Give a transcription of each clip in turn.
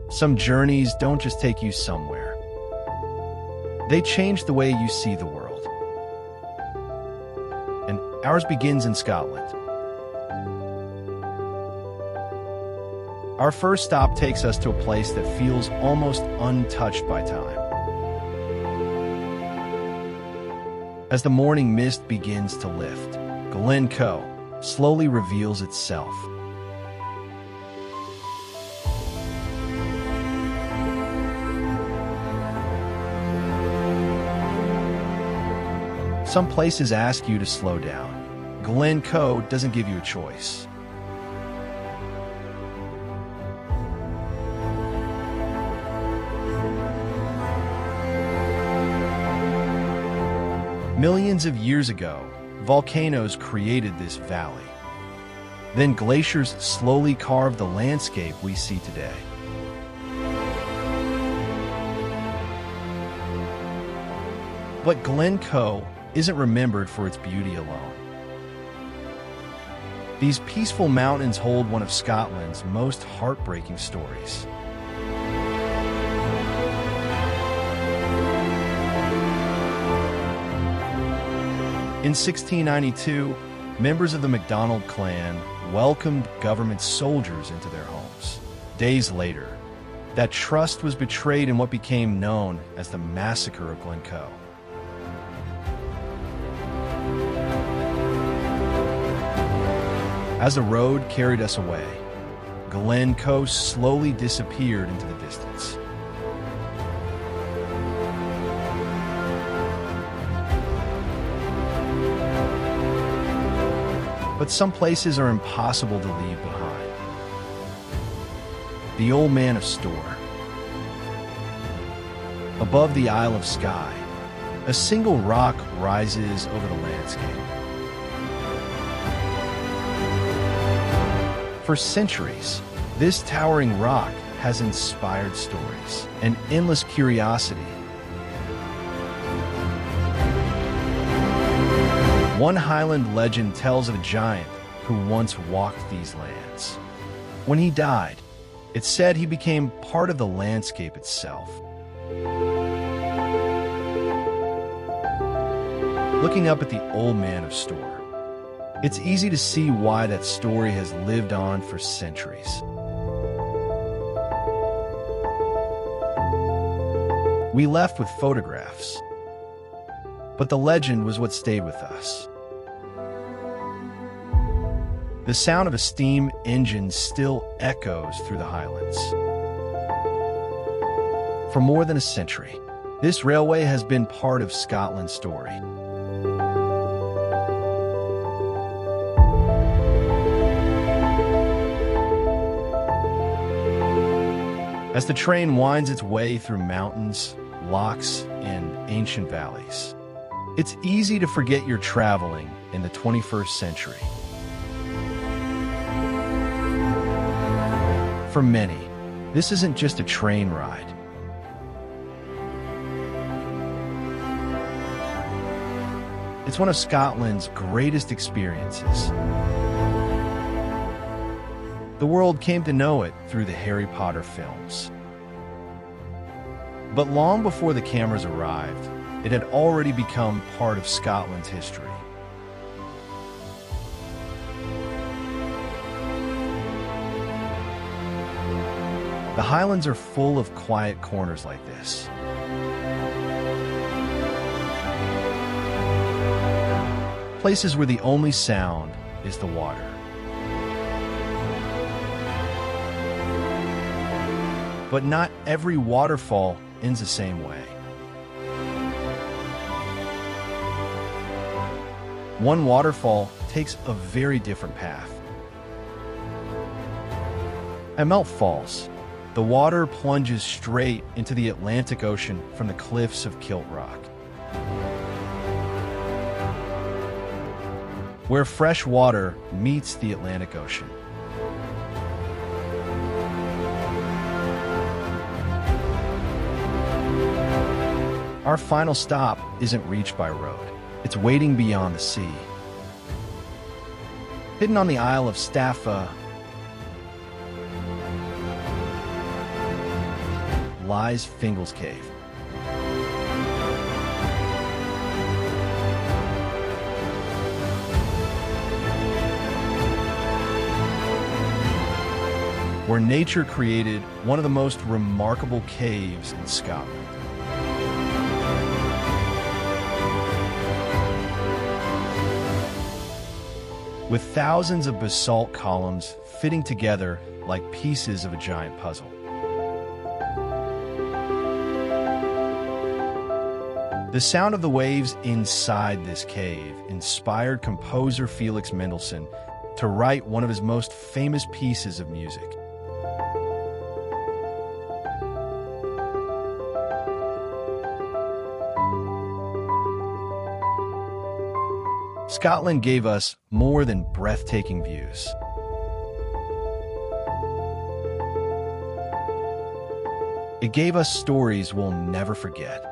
Some journeys don't just take you somewhere. They change the way you see the world. And ours begins in Scotland. Our first stop takes us to a place that feels almost untouched by time. As the morning mist begins to lift, Glen Coe slowly reveals itself. Some places ask you to slow down. Glen Coe doesn't give you a choice. Millions of years ago, volcanoes created this valley. Then glaciers slowly carved the landscape we see today. But Glen Coe isn't remembered for its beauty alone. These peaceful mountains hold one of Scotland's most heartbreaking stories. In 1692, members of the MacDonald clan welcomed government soldiers into their homes. Days later, that trust was betrayed in what became known as the Massacre of Glen Coe. As the road carried us away, Glen Coe slowly disappeared into the distance. But some places are impossible to leave behind. The Old Man of Storr. Above the Isle of Skye, a single rock rises over the landscape. For centuries, this towering rock has inspired stories and endless curiosity. One Highland legend tells of a giant who once walked these lands. When he died, it's said he became part of the landscape itself. Looking up at the Old Man of Storr, it's easy to see why that story has lived on for centuries. We left with photographs, but the legend was what stayed with us. The sound of a steam engine still echoes through the Highlands. For more than a century, this railway has been part of Scotland's story. As the train winds its way through mountains, lochs, and ancient valleys, it's easy to forget you're traveling in the 21st century. For many, this isn't just a train ride. It's one of Scotland's greatest experiences. The world came to know it through the Harry Potter films. But long before the cameras arrived, it had already become part of Scotland's history. The Highlands are full of quiet corners like this. Places where the only sound is the water. But not every waterfall ends the same way. One waterfall takes a very different path. At Mealt Falls, the water plunges straight into the Atlantic Ocean from the cliffs of Kilt Rock, where fresh water meets the Atlantic Ocean. Our final stop isn't reached by road. It's waiting beyond the sea. Hidden on the Isle of Skye, lies Fingal's Cave. Where nature created one of the most remarkable caves in Scotland. With thousands of basalt columns fitting together like pieces of a giant puzzle. The sound of the waves inside this cave inspired composer Felix Mendelssohn to write one of his most famous pieces of music. Scotland gave us more than breathtaking views. It gave us stories we'll never forget.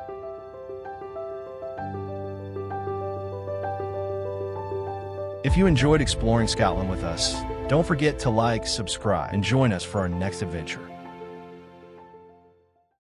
If you enjoyed exploring Scotland with us, don't forget to like, subscribe, and join us for our next adventure.